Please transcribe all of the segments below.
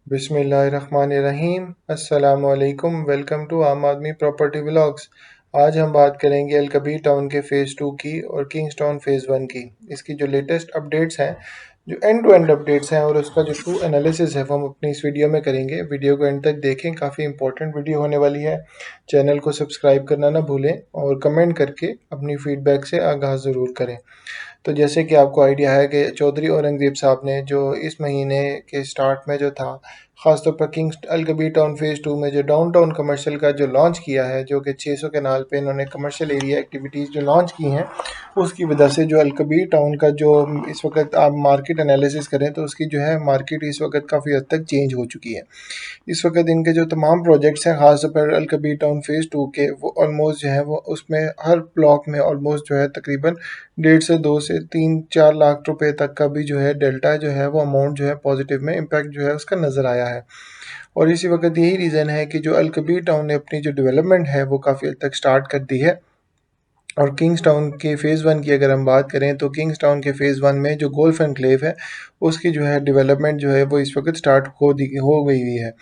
बिस्मिल्लाहिर्रहमानिर्रहीम। अस्सलाम वालेकुम। वेलकम टू आम आदमी प्रॉपर्टी व्लॉग्स। आज हम बात करेंगे अलकबीर टाउन के फ़ेज़ 2 की और किंग्स टाउन फ़ेज़ 1 की। इसकी जो लेटेस्ट अपडेट्स हैं, जो एंड टू एंड अपडेट्स हैं और उसका जो ट्रू एनालिसिस है वो हम अपनी इस वीडियो में करेंगे। वीडियो को एंड तक देखें, काफ़ी इंपॉर्टेंट वीडियो होने वाली है। चैनल को सब्सक्राइब करना ना भूलें और कमेंट करके अपनी फ़ीडबैक से आगाज़ ज़रूर करें। तो जैसे कि आपको आइडिया है कि चौधरी औरंगज़ेब साहब ने जो इस महीने के स्टार्ट में जो था, ख़ासतौर पर किंग्स अलकबीर टाउन फ़ेज़ 2 में जो डाउनटाउन कमर्शियल का जो लॉन्च किया है, जो कि 600 कनाल पे इन्होंने कमर्शियल एरिया एक्टिविटीज़ जो लॉन्च की हैं, उसकी वजह से जो अलकबीर टाउन का जो इस वक्त आप मार्केट एनालिसिस करें तो उसकी जो है मार्केट इस वक्त काफ़ी हद तक चेंज हो चुकी है। इस वक्त इनके जो तमाम प्रोजेक्ट्स हैं, ख़ास तौर पर अलकबीर टाउन फ़ेज़ 2 के, वो ऑलमोस्ट जो है वो उसमें हर ब्लॉक में ऑलमोस्ट जो है तकरीबन 1.5 से 2 से 3-4 लाख रुपए तक का भी जो है डेल्टा जो है वो अमाउंट जो है पॉजिटिव में इम्पैक्ट जो है उसका नज़र आया है। और इसी वक्त यही रीज़न है कि जो अलकबीर टाउन ने अपनी जो डेवलपमेंट है वो काफ़ी हद तक स्टार्ट कर दी है। और किंग्स टाउन के फ़ेज़ 1 की अगर हम बात करें तो किंग्स टाउन के फ़ेज़ 1 में जो गोल्फ एनक्लेव है, उसकी जो है डेवलपमेंट जो है वो इस वक्त स्टार्ट हो गई हुई है।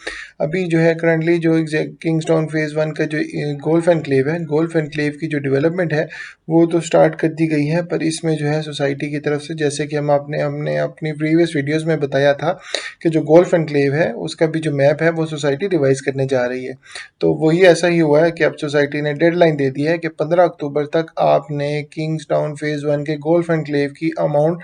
अभी जो है करंटली जो किंग्स टाउन फ़ेज़ 1 का जो गोल्फ एनक्लेव है, गोल्फ एनक्लेव की जो डेवलपमेंट है वो तो स्टार्ट कर दी गई है, पर इसमें जो है सोसाइटी की तरफ से, जैसे कि हम आपने हमने अपनी प्रीवियस वीडियोज़ में बताया था कि जो गोल्फ एनक्लेव है उसका भी जो मैप है वो सोसाइटी रिवाइज़ करने जा रही है। तो वही ऐसा ही हुआ है कि अब सोसाइटी ने डेडलाइन दे दी है कि 15 अक्टूबर तक आपने किंग्स टाउन फ़ेज़ 1 के गोल्फ एनक्लेव की अमाउंट,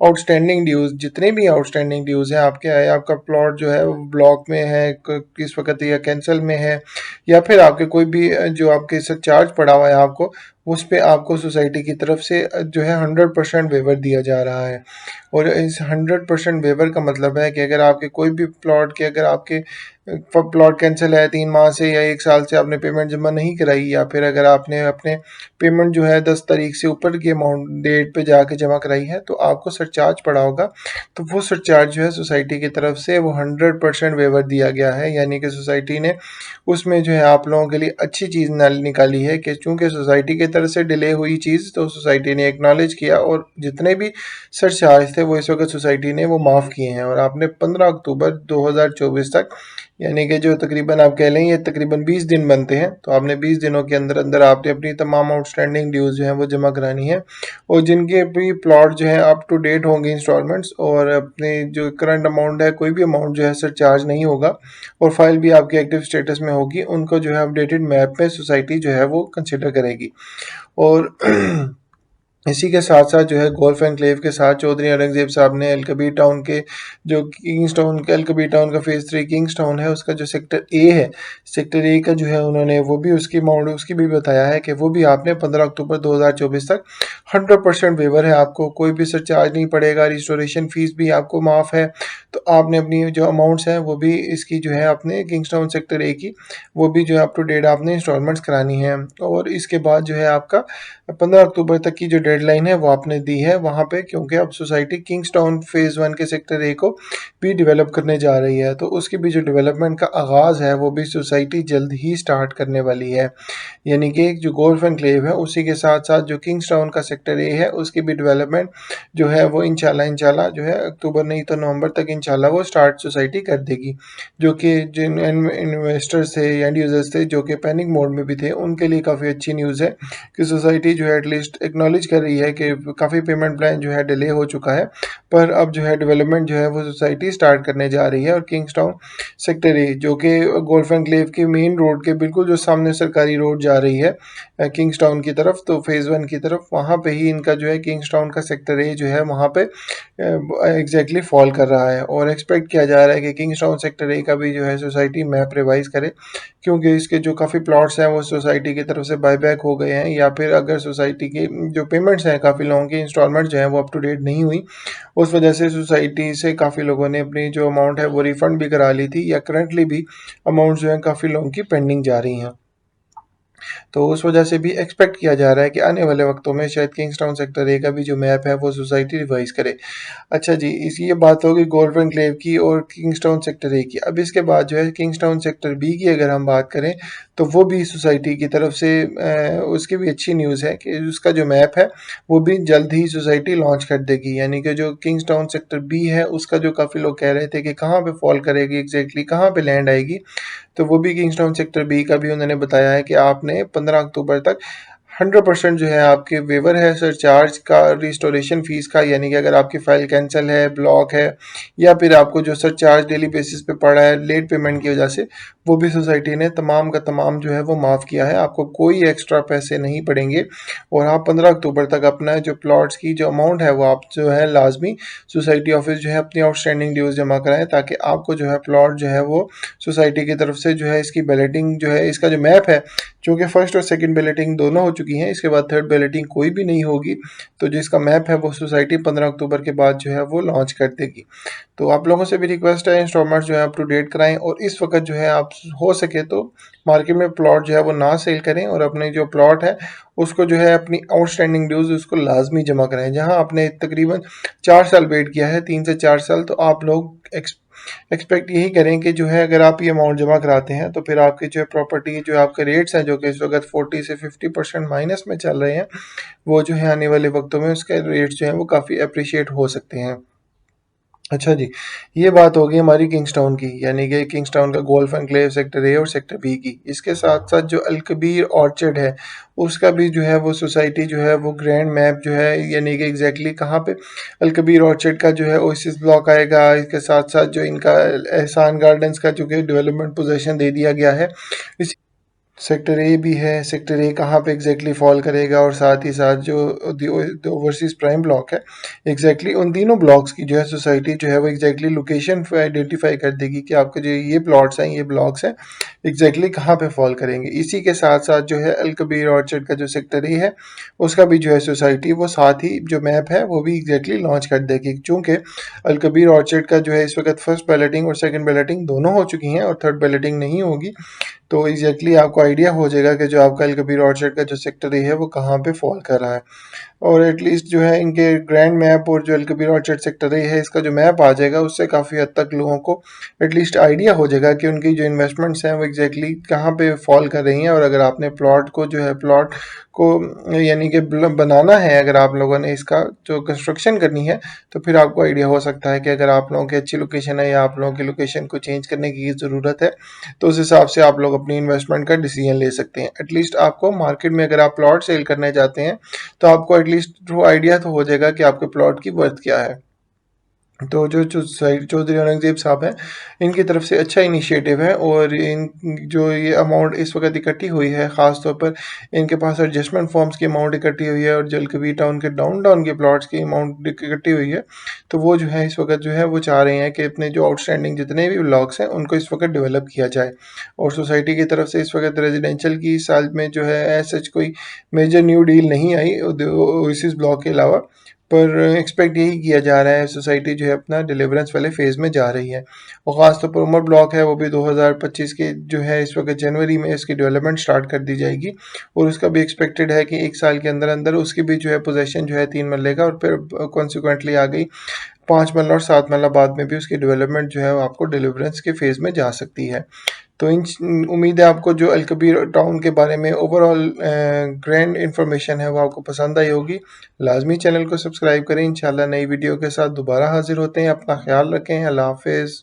आउटस्टैंडिंग ड्यूज़, जितने भी आउटस्टैंडिंग ड्यूज़ हैं आपके आए, आपका प्लॉट जो है वो ब्लॉक में है, किस वक्त या कैंसिल में है, या फिर आपके कोई भी जो आपके साथ चार्ज पड़ा हुआ है आपको, उस पे आपको सोसाइटी की तरफ से जो है 100% वेवर दिया जा रहा है। और इस 100% वेवर का मतलब है कि अगर आपके कोई भी प्लॉट के, अगर आपके प्लॉट कैंसिल है 3 माह से या 1 साल से, आपने पेमेंट जमा नहीं कराई, या फिर अगर आपने अपने पेमेंट जो है 10 तारीख से ऊपर की अमाउंट डेट पे जाके जमा कराई है, तो आपको सरचार्ज पड़ा होगा। तो वो सरचार्ज जो है सोसाइटी की तरफ से वो 100% वेवर दिया गया है। यानी कि सोसाइटी ने उसमें जो है आप लोगों के लिए अच्छी चीज़ निकाली है कि चूँकि सोसाइटी की तरफ से डिले हुई चीज़, तो सोसाइटी ने एक्नॉलेज किया और जितने भी सरचार्ज थे वो इस वक्त सोसाइटी ने वो माफ़ किए हैं। और आपने 15 अक्टूबर 2024 तक, यानी कि जो तकरीबन आप कह लें ये तकरीबन 20 दिन बनते हैं, तो आपने 20 दिनों के अंदर अंदर आपने अपनी तमाम आउटस्टैंडिंग ड्यूज़ जो हैं वो जमा करानी है। और जिनके भी प्लॉट जो है अप टू डेट होंगे इंस्टॉलमेंट्स, और अपने जो करंट अमाउंट है, कोई भी अमाउंट जो है सरचार्ज नहीं होगा और फाइल भी आपकी एक्टिव स्टेटस में होगी, उनको जो है अपडेटेड मैप में सोसाइटी जो है वो कंसिडर करेगी। और इसी के साथ साथ जो है गोल्फ एनक्लेव के साथ चौधरी औरंगज़ेब साहब ने अलकबीर टाउन के जो किंग्स टाउन के अलकबीर टाउन का फ़ेज़ 3 किंग्स टाउन है, उसका जो सेक्टर ए है, सेक्टर ए का जो है उन्होंने वो भी उसकी अमाउंट उसकी भी बताया है कि वो भी आपने 15 अक्टूबर 2024 तक 100% वेवर है, आपको कोई भी सरचार्ज नहीं पड़ेगा, रिस्टोरेशन फ़ीस भी आपको माफ़ है। तो आपने अपनी जो अमाउंट्स हैं वो भी इसकी जो है अपने किंग्स टाउन सेक्टर ए की, वो भी जो है अप टू डेट आपने इंस्टॉलमेंट्स करानी है। और इसके बाद जो है आपका 15 अक्टूबर तक की जो डेडलाइन है वो आपने दी है वहाँ पे, क्योंकि अब सोसाइटी किंग्स टाउन फ़ेज़ 1 के सेक्टर ए को भी डेवलप करने जा रही है, तो उसकी भी जो डेवलपमेंट का आगाज़ है वो भी सोसाइटी जल्द ही स्टार्ट करने वाली है। यानी कि जो गोल्फ एनक्लेव है उसी के साथ साथ जो किंग्स टाउन का सेक्टर ए है उसकी भी डेवलपमेंट जो है वो इंशाल्लाह इंशाल्लाह जो है अक्टूबर नहीं तो नवंबर तक इंशाल्लाह वो स्टार्ट सोसाइटी कर देगी। जो कि जिन इन्वेस्टर्स थे, एंड यूज़र्स थे जो कि पैनिक मोड में भी थे, उनके लिए काफ़ी अच्छी न्यूज़ है कि सोसाइटी जो है एटलीस्ट एक्नॉलेज कर रही है कि काफ़ी पेमेंट प्लान जो है डिले हो चुका है, पर अब जो है डेवलपमेंट जो है वो सोसाइटी स्टार्ट करने जा रही है। और किंग्स टाउन सेक्टर ए जो कि गोल्फ एनक्लेव के मेन रोड के बिल्कुल जो सामने सरकारी रोड जा रही है किंग्स टाउन की तरफ, तो फ़ेज़ 1 की तरफ, वहाँ पे ही इनका जो है किंग्स टाउन का सेक्टर ए जो है वहाँ पे एग्जैक्टली फॉल कर रहा है। और एक्सपेक्ट किया जा रहा है कि किंग्स टाउन सेक्टर ए का भी जो है सोसाइटी मैप रिवाइज़ करे, क्योंकि इसके जो काफ़ी प्लॉट्स हैं वो सोसाइटी की तरफ से बायबैक हो गए हैं, या फिर अगर सोसाइटी की जो पेमेंट्स हैं, काफ़ी लोगों की इंस्टॉलमेंट जो हैं वो अप टू डेट नहीं हुई, उस वजह से सोसाइटी से काफ़ी लोगों ने अपनी जो अमाउंट है वो रिफ़ंड भी करा ली थी, या करंटली भी अमाउंट जो है काफ़ी लोगों की पेंडिंग जा रही हैं। तो उस वजह से भी एक्सपेक्ट किया जा रहा है कि आने वाले वक्तों में शायद किंग्सटाउन सेक्टर ए का भी जो मैप है वो सोसाइटी रिवाइज करे। अच्छा जी, इस ये बात होगी गोल्फ एनक्लेव की और किंग्सटाउन सेक्टर ए की। अब इसके बाद जो है किंग्सटाउन सेक्टर बी की अगर हम बात करें तो वो भी सोसाइटी की तरफ से उसकी भी अच्छी न्यूज़ है कि उसका जो मैप है वो भी जल्द ही सोसाइटी लॉन्च कर देगी। यानी कि जो किंग्सटाउन सेक्टर बी है उसका जो काफ़ी लोग कह रहे थे कि कहाँ पे फॉल करेगी एग्जैक्टली कहाँ पे लैंड आएगी, तो वो भी किंग्सटाउन सेक्टर बी का भी उन्होंने बताया है कि आपने 15 अक्टूबर तक 100% जो है आपके वेवर है सरचार्ज का रिस्टोरेशन फ़ीस का, यानी कि अगर आपकी फ़ाइल कैंसिल है, ब्लॉक है या फिर आपको जो सरचार्ज डेली बेसिस पे पड़ा है लेट पेमेंट की वजह से, वो भी सोसाइटी ने तमाम का तमाम जो है वो माफ़ किया है। आपको कोई एक्स्ट्रा पैसे नहीं पड़ेंगे और आप 15 अक्टूबर तक अपना जो प्लॉट्स की जो अमाउंट है वो आप जो है लाजमी सोसाइटी ऑफिस जो है अपनी आउटस्टैंडिंग ड्यूज़ जमा कराएँ, ताकि आपको जो है प्लॉट जो है वो सोसाइटी की तरफ से जो है इसकी बैलेटिंग जो है इसका जो मैप है, चूँकि फर्स्ट और सेकंड बैलेटिंग दोनों हो चुकी हैं, इसके बाद थर्ड बैलेटिंग कोई भी नहीं होगी, तो जिसका मैप है वो सोसाइटी 15 अक्टूबर के बाद जो है वो लॉन्च कर देगी। तो आप लोगों से भी रिक्वेस्ट है इंस्टॉलमेंट्स जो है अप टू डेट कराएँ और इस वक्त जो है आप हो सके तो मार्केट में प्लॉट जो है वो ना सेल करें और अपने जो प्लॉट है उसको जो है अपनी आउटस्टैंडिंग ड्यूज़ उसको लाजमी जमा कराएँ। जहाँ आपने तकरीबन 4 साल वेट किया है, 3 से 4 साल, तो आप लोग एक्सपेक्ट यही करें कि जो है अगर आप ये अमाउंट जमा कराते हैं तो फिर आपकी जो है प्रॉपर्टी जो आपके रेट्स हैं जो कि इस वक्त 40 से 50% माइनस में चल रहे हैं, वो जो है आने वाले वक्तों में उसके रेट्स जो हैं वो काफ़ी अप्रिशिएट हो सकते हैं। अच्छा जी, ये बात हो गई हमारी किंग्सटाउन की, यानी कि किंग्सटाउन का गोल्फ एनक्लेव सेक्टर ए और सेक्टर बी की। इसके साथ-साथ जो अलकबीर ऑर्चर्ड है, उसका भी जो है वो सोसाइटी जो है वो ग्रैंड मैप जो है, यानी कि एग्ज़ैक्टली कहाँ पे अलकबीर ऑर्चर्ड का जो है ओएसिस ब्लॉक आएगा, इसके साथ-साथ जो इनका एहसान गार्डन्स का चूँकि डेवलपमेंट पोज़ीशन दे दिया गया है। इस सेक्टर ए भी है, सेक्टर ए कहाँ पे एग्जैक्टली फॉल करेगा और साथ ही साथ जो ओवरसीज प्राइम ब्लॉक है, एग्जैक्टली उन तीनों ब्लॉक्स की जो है सोसाइटी जो है वो एग्जैक्टली लोकेशन आइडेंटिफाई कर देगी कि आपके जो ये प्लॉट्स हैं ये ब्लॉक्स हैं एग्जैक्टली कहाँ पे फॉल करेंगे। इसी के साथ साथ जो है अल कबीर ऑर्चर्ड का जो सेक्टर ए है उसका भी जो है सोसाइटी वो साथ ही जो मैप है वो भी एग्जैक्टली लॉन्च कर देगी। चूँकि अल कबीर ऑर्चर्ड का जो है इस वक्त फर्स्ट बैलेटिंग और सेकेंड बैलेटिंग दोनों हो चुकी हैं और थर्ड बैलेटिंग नहीं होगी, तो एग्जैक्टली आपको आइडिया हो जाएगा कि जो आपका अल कबीर ऑर्चर्ड का जो सेक्टर ए है वो कहाँ पे फॉल कर रहा है। और एटलीस्ट जो है इनके ग्रैंड मैप और जो अल कबीर ऑर्चर्ड सेक्टर ए है इसका जो मैप आ जाएगा उससे काफ़ी हद तक लोगों को एटलीस्ट आइडिया हो जाएगा कि उनकी जो इन्वेस्टमेंट्स हैं वो एग्जैक्टली कहाँ पे फॉल कर रही हैं। और अगर आपने प्लॉट को जो है प्लॉट को यानी कि बनाना है, अगर आप लोगों ने इसका जो कंस्ट्रक्शन करनी है, तो फिर आपको आइडिया हो सकता है कि अगर आप लोगों की अच्छी लोकेशन है या आप लोगों की लोकेशन को चेंज करने की ज़रूरत है, तो उस हिसाब से आप लोग अपनी इन्वेस्टमेंट का डिसीजन ले सकते हैं। एटलीस्ट आपको मार्केट में अगर आप प्लॉट सेल करने जाते हैं तो आपको एटलीस्ट थ्रू आइडिया तो हो जाएगा कि आपके प्लॉट की वर्थ क्या है। तो जो साइड चौधरी औरंगज़ेब साहब हैं, इनकी तरफ से अच्छा इनिशिएटिव है और इन जो ये अमाउंट इस वक्त इकट्ठी हुई है, ख़ास तौर पर इनके पास एडजस्टमेंट फॉर्म्स की अमाउंट इकट्ठी हुई है और जो कबीर टाउन के डाउन के प्लॉट्स की अमाउंट इकट्ठी हुई है, तो वो जो है इस वक्त जो है वो चाह रहे हैं कि अपने जो आउटस्टैंडिंग जितने भी ब्लॉक्स हैं उनको इस वक्त डेवलप किया जाए। और सोसाइटी की तरफ से इस वक्त रेजिडेंशियल की इस साल में जो है एज सच कोई मेजर न्यू डील नहीं आई ओएसिस ब्लॉक के अलावा, पर एक्सपेक्ट यही किया जा रहा है सोसाइटी जो है अपना डिलीवरेंस वाले फेज़ में जा रही है। और ख़ास तौर पर उमर ब्लॉक है वो भी 2025 के जो है इस वक्त जनवरी में इसकी डेवलपमेंट स्टार्ट कर दी जाएगी और उसका भी एक्सपेक्टेड है कि 1 साल के अंदर अंदर उसकी भी जो है पोजेसन जो है 3 मरले का और फिर कॉन्सिक्वेंटली आ गई 5 मरला और 7 मरला बाद में भी उसकी डेवलपमेंट जो है वो आपको डिलीवरेंस के फेज़ में जा सकती है। तो उम्मीद है आपको जो अल कबीर टाउन के बारे में ओवरऑल ग्रैंड इन्फॉर्मेशन है वो आपको पसंद आई होगी। लाजमी चैनल को सब्सक्राइब करें। इंशाल्लाह नई वीडियो के साथ दोबारा हाजिर होते हैं। अपना ख्याल रखें। अल्लाह हाफिज़।